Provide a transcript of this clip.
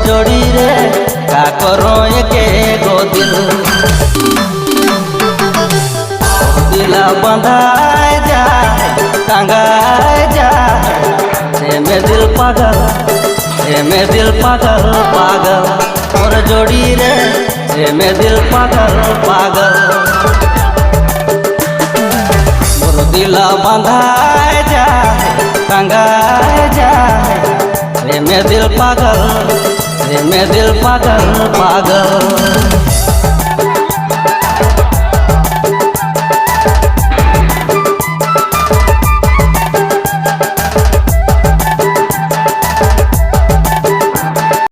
जोड़ी रे का करो के गो दिल दिला बंधाए जाए टंगाए जाए रे में दिल पागल रे में दिल पागल पागल और जोड़ी रे रे में दिल पागल पागल मोर दिला बंधाए जाए टंगाए जाए रे में दिल पागल रे में दिल पागल पागल।